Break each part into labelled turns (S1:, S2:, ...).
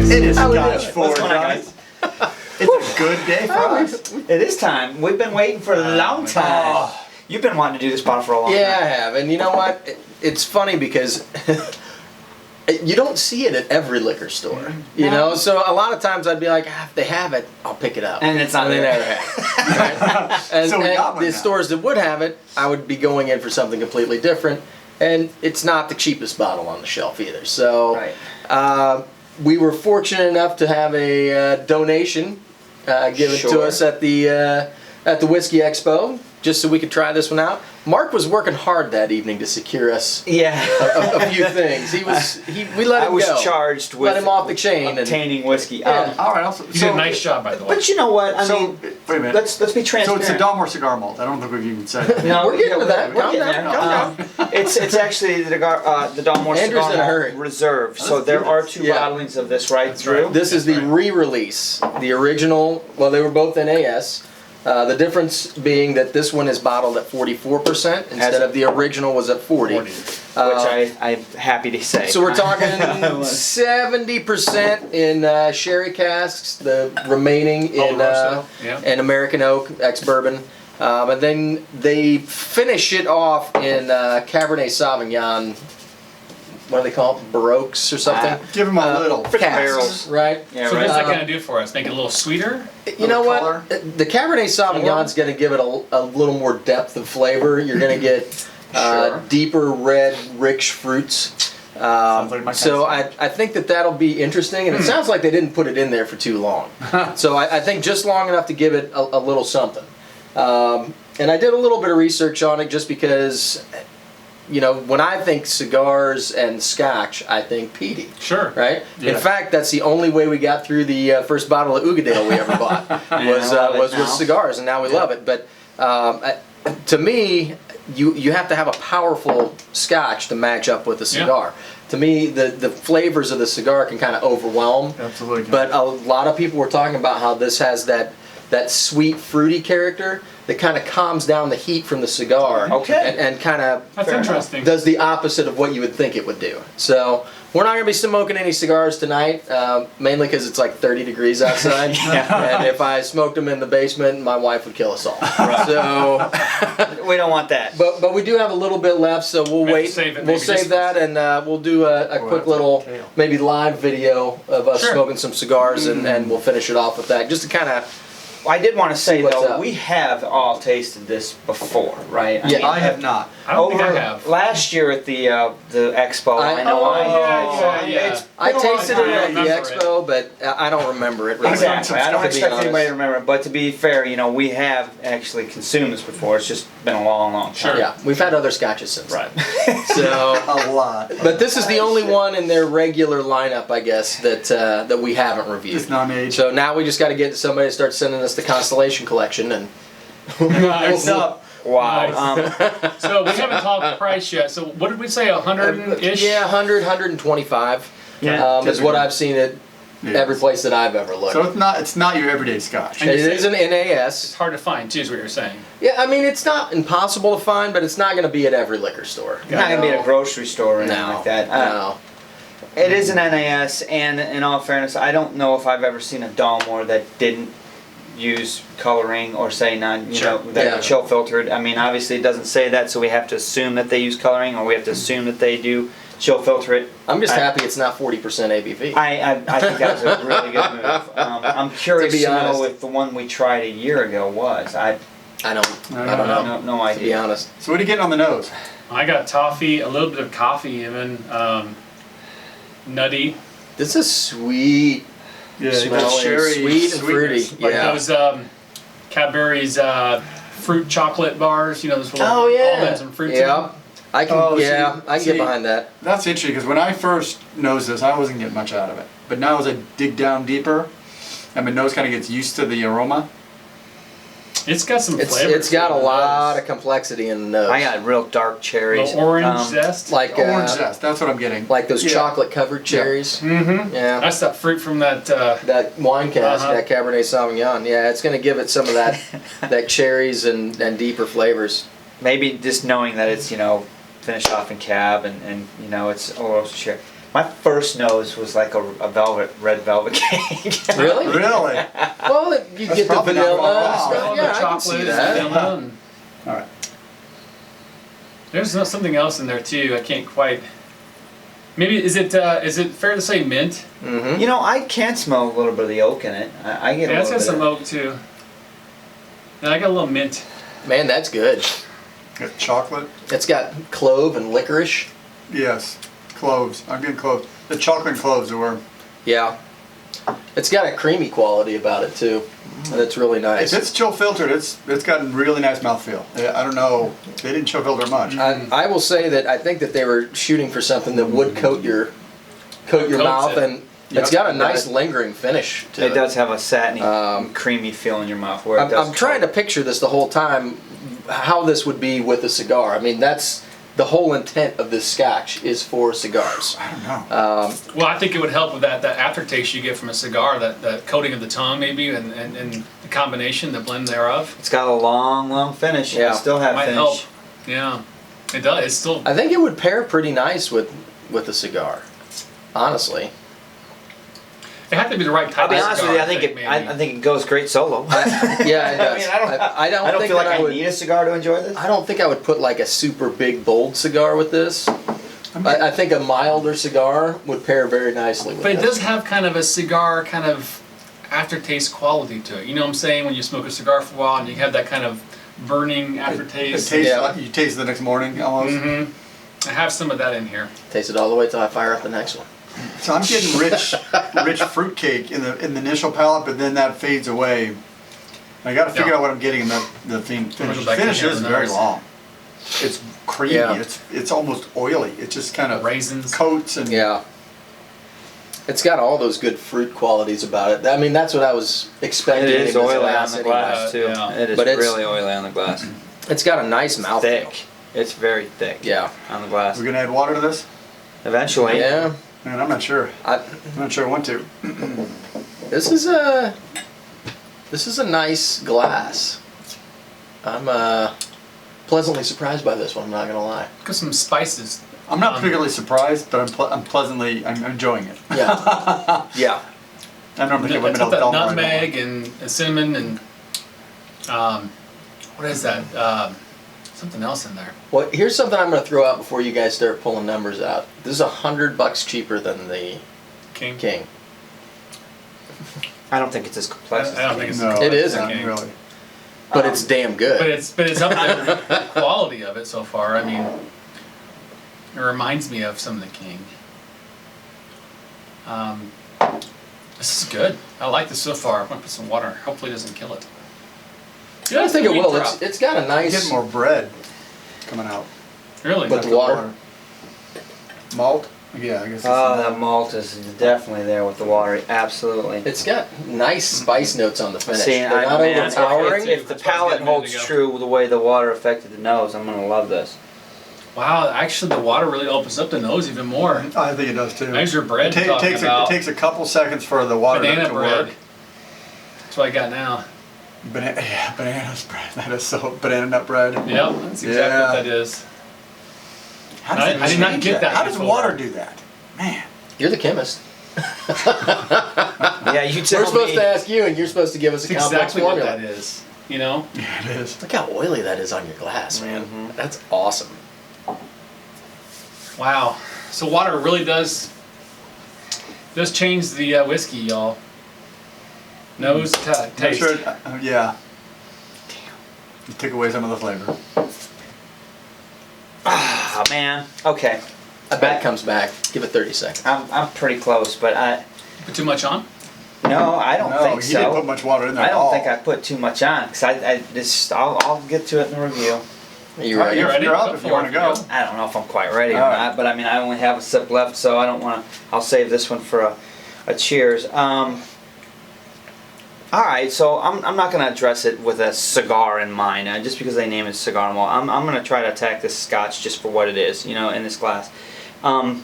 S1: guys?
S2: It is
S1: How we
S2: Scotch
S1: doing?
S2: for
S3: What's going on, guys?
S2: It's a good day for us.
S3: It is time. We've been waiting for a long time. You've been wanting to do this bottle for a long time.
S1: Yeah, I have. And you know what? It's funny because you don't see it at every liquor store. You know? So a lot of times I'd be like, if they have it, I'll pick it up.
S3: And it's not
S1: they
S3: there.
S1: never have it. Right? And,
S2: So we got
S1: and
S2: one
S1: the
S2: now.
S1: stores that would have it, I would be going in for something completely different. And it's not the cheapest bottle on the shelf either. So we were fortunate enough to have a donation given to us at the Whiskey Expo, just so we could try this one out. Mark was working hard that evening to secure us a few things. We let him go.
S3: I was charged with
S1: let him off the chain
S3: obtaining whiskey.
S1: Yeah.
S2: All right. Also,
S4: You did a nice job, by the way.
S3: But you know what? I
S2: So,
S3: mean,
S2: wait a minute.
S3: let's be transparent.
S2: So it's a Dalmore Cigar Malt. I don't think we've even said it.
S3: No,
S1: We're getting to that.
S3: We're
S1: Calm
S3: getting
S1: down,
S3: there.
S1: calm
S3: It's actually the Dalmore
S1: Andrew's
S3: Cigar
S1: in a hurry.
S3: Malt Reserve. So there are two
S1: Yeah.
S3: bottlings of this right through.
S1: This is the re-release. The original, well, they were both NAS. The difference being that this one is bottled at 44% instead of the original was at 40.
S3: Which I'm happy to say.
S1: So we're talking 70% in sherry casks, the remaining in American oak, ex-bourbon. And then they finish it off in Cabernet Sauvignon. What do they call it? Baroques or something?
S2: Give him a little.
S3: Frickin'
S1: Casks,
S3: barrels.
S1: right?
S3: Yeah,
S4: So
S3: right.
S4: what's that going to do for us? Make it a little sweeter?
S1: You know what?
S2: color.
S1: The Cabernet Sauvignon's going to give it a little more depth of flavor. You're going to get deeper red, rich fruits.
S2: Sounds like my kind
S1: So
S2: of
S1: I think that'll be interesting, and it sounds like they didn't put it in there for too long. So I think just long enough to give it a little something. And I did a little bit of research on it just because, you know, when I think cigars and scotch, I think peaty.
S4: Sure.
S1: Right?
S2: Yeah.
S1: In fact, that's the only way we got through the first bottle of Ugadale we ever bought was with cigars, and now we love it. But to me, you have to have a powerful scotch to match up with a cigar. To me, the flavors of the cigar can kind of overwhelm.
S2: Absolutely.
S1: But a lot of people were talking about how this has that sweet, fruity character that kind of calms down the heat from the cigar.
S3: Okay.
S1: And kind of
S4: That's interesting.
S1: does the opposite of what you would think it would do. So we're not going to be smoking any cigars tonight, mainly because it's like 30 degrees outside. And if I smoked them in the basement, my wife would kill us all. So,
S3: We don't want that.
S1: but we do have a little bit left, so we'll
S4: We have to
S1: wait.
S4: save it
S1: We'll
S4: maybe
S1: save
S4: just
S1: that, and we'll do a quick
S2: that's
S1: little,
S2: a tail.
S1: maybe live video of us
S4: Sure.
S1: smoking some cigars, and we'll finish it off with that, just to kind of.
S3: I did want to say
S1: What's
S3: though,
S1: up?
S3: we have all tasted this before, right?
S1: Yeah,
S2: I have not.
S4: I don't think I have.
S3: Last year at the expo,
S1: I-
S3: I know
S1: Oh,
S4: yeah.
S3: it's
S1: I
S3: been a long
S1: tasted
S3: time.
S1: it at the
S4: remember
S1: expo, but I don't remember it. Really.
S3: Exactly. I don't
S1: to be
S3: expect anybody
S1: honest.
S3: to remember it, but to be fair, you know, we have actually consumed this before. It's just been a long, long time.
S4: Sure.
S1: Yeah, we've had other scotches since.
S4: Right.
S1: So,
S2: A lot.
S1: but this is the only one in their regular lineup, I guess, that we haven't reviewed.
S2: It's non-aged.
S1: So now we just got to get somebody to start sending us the Constellation collection, and
S4: Nice.
S3: Wow.
S4: Nice. So we haven't talked price yet. So what did we say, 100-ish?
S1: yeah, 100, 125
S3: Yeah,
S1: is what I've seen at
S2: Yeah.
S1: every place that I've ever looked.
S2: So it's not your everyday scotch.
S4: And
S1: It
S4: you
S1: is
S4: say
S1: an
S4: It's
S1: NAS.
S4: hard to find, too, is what you're saying.
S1: Yeah, I mean, it's not impossible to find, but it's not going to be at every liquor store.
S3: It's not going to be at a grocery store or anything
S1: No,
S3: like that.
S1: no.
S3: It is an NAS, and in all fairness, I don't know if I've ever seen a Dalmore that didn't use coloring or say non, you know, that
S1: Yeah.
S3: chill filtered. I mean, obviously it doesn't say that, so we have to assume that they use coloring, or we have to assume that they do chill filter it.
S1: I'm just
S3: I-
S1: happy it's not 40% ABV.
S3: I think that was a really good move. I'm curious
S1: To be
S3: to know
S1: honest.
S3: if the one we tried a year ago was. I
S1: I don't
S2: don't
S1: know,
S3: no
S1: to be
S3: idea.
S1: honest.
S2: So what are you getting on the nose?
S4: I got toffee, a little bit of coffee even, nutty,
S1: This is sweet.
S2: Yeah,
S1: Smelling sweet and fruity.
S4: like
S1: Yeah.
S4: those Cadbury's fruit chocolate bars, you know, those little
S1: Oh yeah.
S4: almonds and fruits in
S1: Yeah.
S4: them.
S1: I can.
S2: Oh,
S1: yeah, I can
S2: see-
S1: get behind that.
S2: That's interesting because when I first nosed this, I wasn't getting much out of it. But now as I dig down deeper, and my nose kind of gets used to the aroma.
S4: It's got some
S1: It's
S4: flavor.
S1: it's got a lot of complexity in the nose.
S3: I got real dark cherries.
S4: little orange zest.
S1: like
S2: Orange zest, that's what I'm getting.
S1: like those
S2: Yeah.
S1: chocolate covered cherries.
S4: Mm-hmm.
S1: Yeah.
S4: That's that fruit from that.
S1: That wine cask,
S4: Uh-huh.
S1: that Cabernet Sauvignon. Yeah, it's going to give it some of that that cherries and deeper flavors.
S3: Maybe just knowing that it's, you know, finished off in cab and you know, it's oil cherry. My first nose was like a red velvet cake.
S1: Really?
S2: Really?
S1: Well, you
S2: That's
S1: get the
S2: probably not
S1: vanilla
S2: wrong.
S1: and stuff.
S4: All
S1: Yeah,
S4: the
S1: I can
S4: chocolate
S1: see
S4: and
S1: that.
S4: vanilla and-
S2: All right.
S4: There's something else in there too. I can't quite. Maybe is it fair to say mint?
S1: Mm-hmm.
S3: You know, I can smell a little bit of the oak in it. I get
S4: Yeah,
S3: a
S4: it's
S3: little
S4: got
S3: bit.
S4: some oak too. And I got a little mint.
S1: Man, that's good.
S2: Got chocolate.
S1: It's got clove and licorice.
S2: Yes. Cloves. I'm getting cloves. The chocolate and cloves were.
S1: Yeah. It's got a creamy quality about it too, and it's really nice.
S2: If it's chill filtered, it's got really nice mouthfeel. I don't know. They didn't chill filter much.
S1: I will say that I think that they were shooting for something that would coat your
S4: Coats
S1: mouth,
S4: it.
S1: and
S2: Yep.
S1: it's got a
S3: It
S1: nice
S3: does.
S1: lingering finish to
S3: It does have a satiny, creamy feel in your mouth. Where it does
S1: I'm trying to picture this the whole time, how this would be with a cigar. I mean, that's the whole intent of this Scotch is for cigars.
S2: I don't know.
S4: Well, I think it would help with that aftertaste you get from a cigar, that coating of the tongue maybe, and the combination, the blend thereof.
S3: It's got a long finish.
S1: Yeah.
S3: I still have
S4: Might
S3: finish.
S4: help. Yeah, it does. It's still.
S1: I think it would pair pretty nice with a cigar, honestly.
S4: It had to be the right type
S3: I'll be
S4: of
S3: honest
S4: cigar.
S3: with you. I think
S4: maybe.
S3: I think it goes great solo.
S1: Yeah, it does.
S3: I mean, I don't
S1: think
S3: feel like
S1: that
S3: I
S1: would,
S3: need a cigar to enjoy this.
S1: I don't think I would put like a super big bold cigar with this. I think a milder cigar would pair very nicely with
S4: But it
S1: this.
S4: does have kind of a cigar kind of aftertaste quality to it. You know what I'm saying? When you smoke a cigar for a while and you have that kind of burning
S2: It
S4: aftertaste.
S2: tastes
S1: Yeah.
S2: like you taste it the next morning almost.
S4: I have some of that in here.
S1: Taste it all the way till I fire up the next one.
S2: So I'm getting rich fruit cake in the initial palate, but then that fades away. I got to figure
S4: Yeah.
S2: out what I'm getting in the finish.
S4: Go
S2: The
S4: back
S2: finish
S4: in
S2: is
S4: here,
S2: very
S4: nice.
S2: long. It's creamy.
S1: Yeah.
S2: It's almost oily. It just kind of
S4: Raisins.
S2: coats and
S1: Yeah. It's got all those good fruit qualities about it. I mean, that's what I was expecting.
S3: It is
S1: in this
S3: oily on
S1: glass
S3: the
S1: anyway.
S3: glass too.
S4: Yeah.
S3: It is
S1: But it's-
S3: really oily on the glass.
S1: It's got a nice mouthfeel.
S3: Thick. It's very thick.
S1: Yeah.
S3: On the glass.
S2: we're gonna add water to this.
S3: Eventually.
S1: Yeah.
S2: Man, I'm not sure.
S1: I,
S2: I'm not sure I want to.
S1: this is a nice glass. I'm pleasantly surprised by this one. I'm not gonna lie.
S4: Got some spices.
S2: I'm not particularly surprised, but I'm enjoying it.
S1: Yeah. Yeah.
S2: I normally get
S4: It's
S2: women
S4: got
S2: out
S4: that
S2: Dalmore.
S4: nutmeg and cinnamon and what is that? Something else in there.
S1: Well, here's something I'm gonna throw out before you guys start pulling numbers out. This is $100 cheaper than the
S4: King.
S1: King.
S3: I don't think it's as complex.
S4: I don't think it's.
S2: No,
S1: It
S2: it's
S1: isn't.
S2: not really.
S1: But it's damn good.
S4: But it's up there with the quality of it so far. I mean, it reminds me of some of the King. This is good. I like this so far. I'm gonna put some water. Hopefully, it doesn't kill it.
S1: I don't think it
S4: Sweet
S1: will.
S4: drop.
S1: It's got a
S2: I'm
S1: nice.
S2: getting more bread coming out.
S4: Really.
S1: But the water.
S2: Malt? Yeah, I guess it's
S3: Oh, that malt is definitely there with the water. Absolutely.
S1: It's got nice spice notes on the finish.
S3: See,
S1: They're not
S3: man,
S1: overpowering.
S3: if the
S4: That's what I was
S3: palate
S4: getting ready to
S3: holds
S4: go.
S3: true the way the water affected the nose, I'm gonna love this.
S4: Wow, actually, the water really opens up the nose even more.
S2: I think it does too.
S4: There's your bread.
S2: It
S4: talking
S2: takes
S4: about.
S2: it takes a couple seconds for the water
S4: Banana
S2: to
S4: bread.
S2: work.
S4: That's what I got now.
S2: Bananas bread. That is so banana nut bread.
S4: Yep, that's exactly
S2: Yeah.
S4: what that is.
S2: How does
S4: I
S2: it
S4: did not
S2: change
S4: get that
S2: How does
S4: before.
S2: water do that? Man.
S1: You're the chemist.
S3: Yeah, you tell
S1: We're supposed
S3: me.
S1: to ask you, and you're supposed to give us a
S4: That's
S1: complex
S4: exactly what
S1: formula.
S4: that is. You know?
S2: Yeah, it is.
S1: Look how oily that is on your glass, man. That's awesome.
S4: Wow. So water really does change the whiskey, y'all. Nose taste.
S2: Sure, yeah. You took away some of the flavor.
S3: Ah, man. Okay.
S1: I bet it comes back. Give it 30 seconds.
S3: I'm pretty close, but
S4: Put too much on?
S3: no, I don't
S2: No,
S3: think
S2: he didn't put
S3: so.
S2: much water in there
S3: I
S2: at
S3: don't
S2: all.
S3: think I put too much on because I'll get to it in the review.
S1: Are you
S2: All right,
S1: ready?
S4: You're ready?
S2: You're up
S4: Go
S2: if you
S4: for
S2: want
S4: it.
S2: to go.
S3: I don't know if I'm quite ready or
S2: All right.
S3: not, but I mean I only have a sip left, so I don't want to. I'll save this one for a cheers. All right, so I'm not going to address it with a cigar in mind, just because they name it Cigar Malt. I'm going to try to attack this Scotch just for what it is, in this glass. I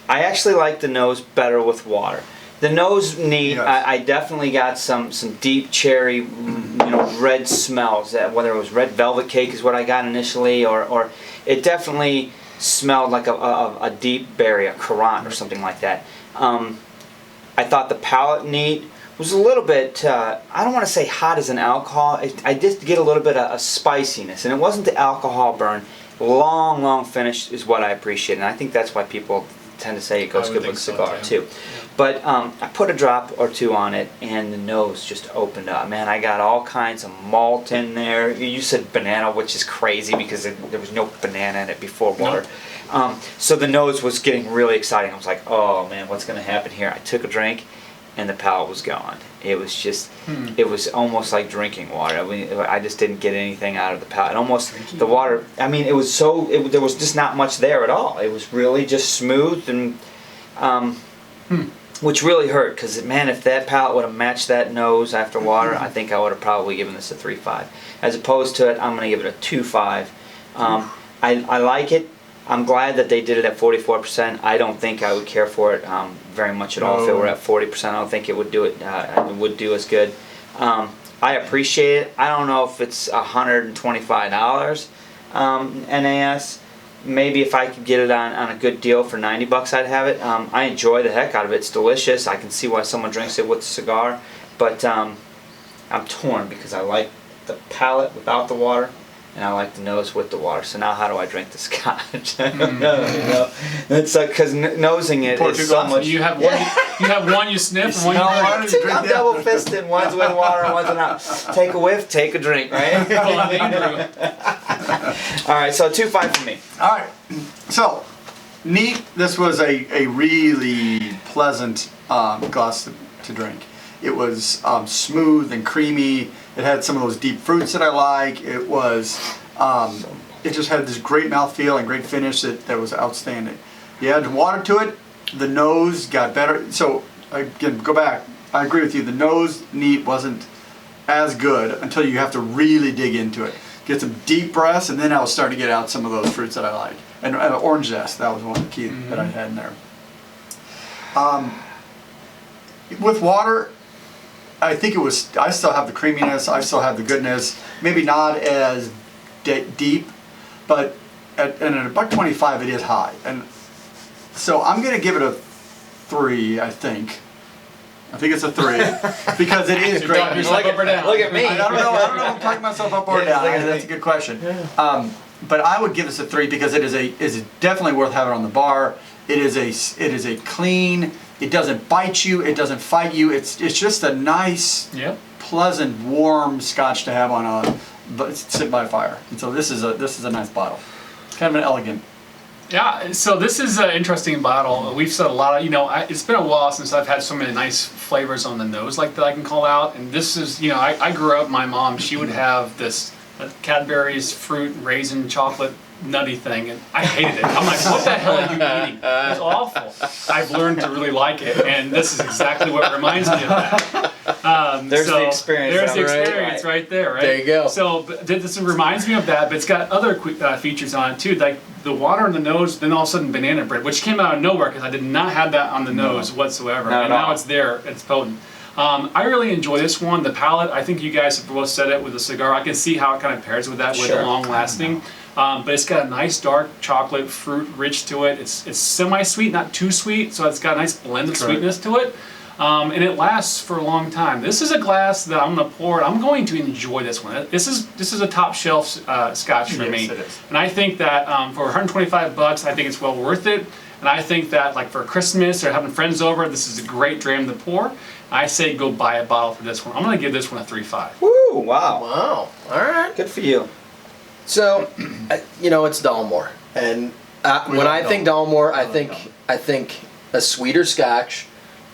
S3: actually like the nose better with water. The nose neat.
S2: Yes.
S3: I definitely got some deep cherry, red smells. Whether it was red velvet cake is what I got initially, or it definitely smelled like a deep berry, a currant or something like that. I thought the palate neat was a little bit, I don't want to say hot as an alcohol. I did get a little bit of a spiciness, and it wasn't the alcohol burn. Long finish is what I appreciate, and I think that's why people tend to say it goes good with a cigar too. Yeah. But I put a drop or two on it, and the nose just opened up. Man, I got all kinds of malt in there. You said banana, which is crazy because there was no banana in it before water. No. So the nose was getting really exciting. I was like, oh man, what's going to happen here? I took a drink, and the palate was gone. It was just, it was almost like drinking water. I mean, I just didn't get anything out of the palate. Almost the water. I mean, it was so. There was just not much there at all. It was really just smooth and, which really hurt because man, if that palate would have matched that nose after water, I think I would have probably given this a 3.5. As opposed to it, I'm going to give it a 2.5. I like it. I'm glad that they did it at 44%. I don't think I would care for it very much at all. If it were at 40%, I don't think it would do it. It would do as good. I appreciate it. I don't know if it's $125 NAS. Maybe if I could get it on a good deal for $90, I'd have it. I enjoy the heck out of it. It's delicious. I can see why someone drinks it with a cigar, but I'm torn because I like the palate without the water, and I like the nose with the water. So now how do I drink the scotch? You know, it's like because nosing it is so much.
S4: You have one. You have one you sniff, and one you drink.
S3: I'm double fisted. One's with water, and one's without. Take a whiff, take a drink, right? All right, so 2.5 for me.
S2: All right, so neat. This was a really pleasant glass to drink. It was smooth and creamy. It had some of those deep fruits that I like. It was, it just had this great mouthfeel and great finish that was outstanding. You added water to it. The nose got better. So again, go back. I agree with you. The nose neat wasn't as good until you have to really dig into it. Get some deep breaths, and then I was starting to get out some of those fruits that I like. And orange zest, that was one of the key that I had in there. With water, I think it was, I still have the creaminess, I still have the goodness, maybe not as deep, but at $1.25 it is high. And so I'm going to give it a 3, I think. I think it's a 3 because it is great.
S4: Look
S3: at me.
S2: I don't know if I'm talking myself up or down. That's a good question. But I would give this a 3 because it is definitely worth having on the bar. It is a clean. It doesn't bite you. It doesn't fight you. It's just a nice, pleasant, warm scotch to have on sit by a fire. And so this is a nice bottle. Kind of an elegant.
S4: Yeah, so this is an interesting bottle. We've said a lot of, it's been a while since I've had so many nice flavors on the nose like that I can call out. And this is, I grew up, my mom, she would have this Cadbury's fruit, raisin, chocolate, nutty thing, and I hated it. I'm like, what the hell are you eating? It was awful. I've learned to really like it, and this is exactly what reminds me of that.
S3: There's the experience.
S4: There's the experience right there, right?
S1: There you go.
S4: So this reminds me of that, but it's got other features on it too, like the water in the nose, then all of a sudden banana bread, which came out of nowhere because I did not have that on the nose whatsoever. And now it's there. It's potent. I really enjoy this one. The palate, I think you guys have both said it with the cigar. I can see how it kind of pairs with that with long lasting. But it's got a nice dark chocolate fruit rich to it. It's semi-sweet, not too sweet, so it's got a nice blend of sweetness to it. And it lasts for a long time. This is a glass that I'm going to pour it. I'm going to enjoy this one. This is a top shelf scotch for me. It is. And I think that for $125, I think it's well worth it. And I think that like for Christmas or having friends over, this is a great dram to pour. I say go buy a bottle for this one. I'm going to give this one a 3.5.
S3: Woo! Wow!
S1: Wow! All right.
S3: Good for you.
S1: So, it's Dalmore, and when I think Dalmore, I think a sweeter Scotch,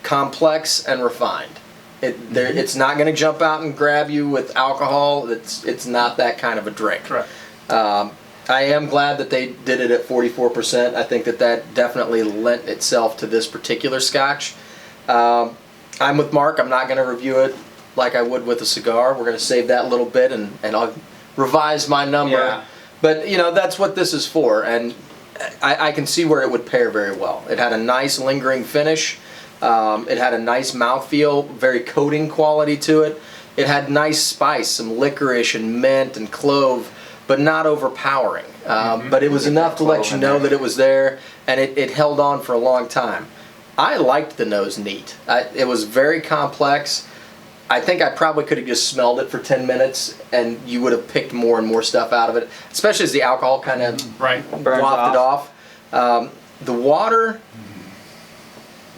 S1: complex and refined. It's not going to jump out and grab you with alcohol. It's not that kind of a drink.
S2: Correct.
S1: I am glad that they did it at 44%. I think that definitely lent itself to this particular Scotch. I'm with Mark. I'm not going to review it like I would with a cigar. We're going to save that little bit, and I'll revise my number.
S3: Yeah.
S1: But that's what this is for, and I can see where it would pair very well. It had a nice lingering finish. It had a nice mouthfeel, very coating quality to it. It had nice spice, some licorice and mint and clove, but not overpowering. But it was enough to let you know that it was there, and it held on for a long time. I liked the nose neat. It was very complex. I think I probably could have just smelled it for 10 minutes, and you would have picked more and more stuff out of it, especially as the alcohol kind of wafted off. The water,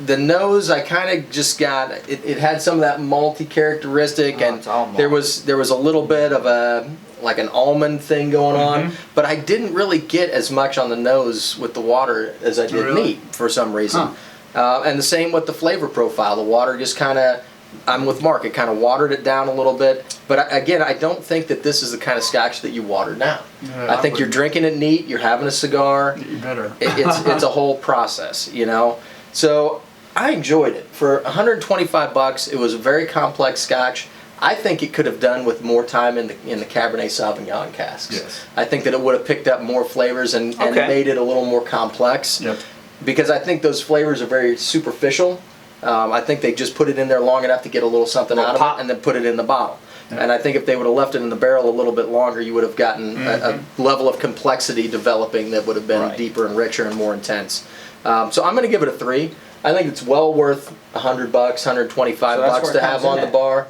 S1: the nose, I kind of just got, it had some of that malty characteristic, and there was a little bit of like an almond thing going on, but I didn't really get as much on the nose with the water as I did neat for some reason. And the same with the flavor profile. The water just kind of, I'm with Mark, it kind of watered it down a little bit. But again, I don't think that this is the kind of scotch that you water down. I think you're drinking it neat, you're having a cigar.
S2: You better.
S1: It's a whole process, you know? So I enjoyed it. For 125 bucks, it was a very complex scotch. I think it could have done with more time in the Cabernet Sauvignon casks.
S2: Yes.
S1: I think that it would have picked up more flavors and made it a little more complex.
S2: Yep.
S1: Because I think those flavors are very superficial. I think they just put it in there long enough to get a little something out of it and then put it in the bottle. And I think if they would have left it in the barrel a little bit longer, you would have gotten a level of complexity developing that would have been deeper and richer and more intense. So I'm going to give it a 3. I think it's well worth $100, $125 bucks to have on the bar.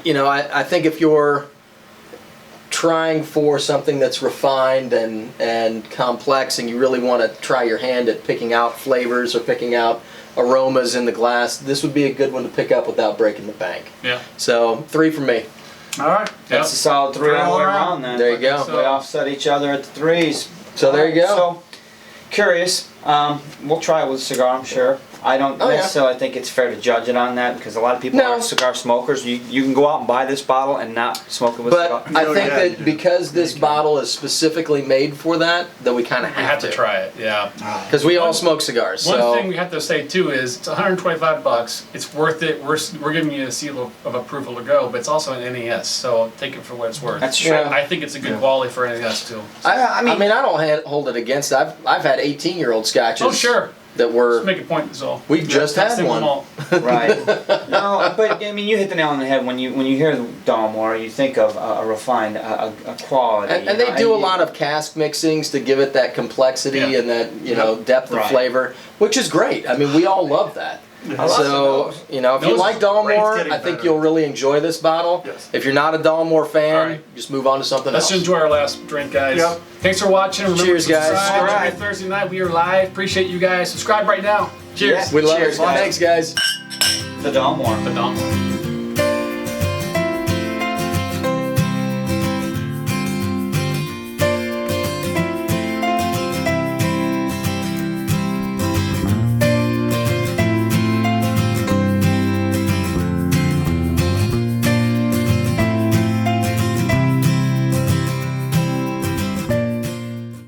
S1: You know, I think if you're trying for something that's refined and complex, and you really want to try your hand at picking out flavors or picking out aromas in the glass, this would be a good one to pick up without breaking the bank.
S4: Yeah.
S1: So 3 for me.
S2: All right.
S3: That's a solid 3 all the way around then.
S1: There you go.
S3: So we offset each other at the 3s.
S1: So there you go.
S3: So, curious. We'll try it with a cigar, I'm sure. I don't necessarily think it's fair to judge it on that, because a lot of people are cigar smokers. You can go out and buy this bottle and not smoke it with a cigar.
S1: But I think that because this bottle is specifically made for that we kind of have
S4: to try it. Yeah.
S1: Because we all smoke cigars.
S4: One thing we have to say too is it's 125 bucks. It's worth it. We're giving you a seal of approval to go, but it's also an NES, so take it for what it's worth.
S3: That's true.
S4: I think it's a good quality for NES too.
S1: I mean, I don't hold it against. I've had 18-year-old scotches.
S4: Oh sure.
S1: That were.
S4: Just make a point. So
S1: we just had one.
S3: Right. No, but I mean, you hit the nail on the head when you hear Dalmore. You think of a refined, a quality.
S1: And they do a lot of cask mixings to give it that complexity and that depth of flavor, which is great. I mean, we all love that. So, you know, if you like Dalmore, I think you'll really enjoy this bottle.
S2: Yes.
S1: If you're not a Dalmore fan, just move on to something else.
S4: Let's enjoy our last drink, guys. Yep. Thanks for watching. Remember,
S1: cheers, guys.
S4: Subscribe. Every Thursday night we are live. Appreciate you guys. Subscribe right now. Cheers.
S1: We love it. Thanks, guys.
S3: The Dalmore.
S4: The Dalmore.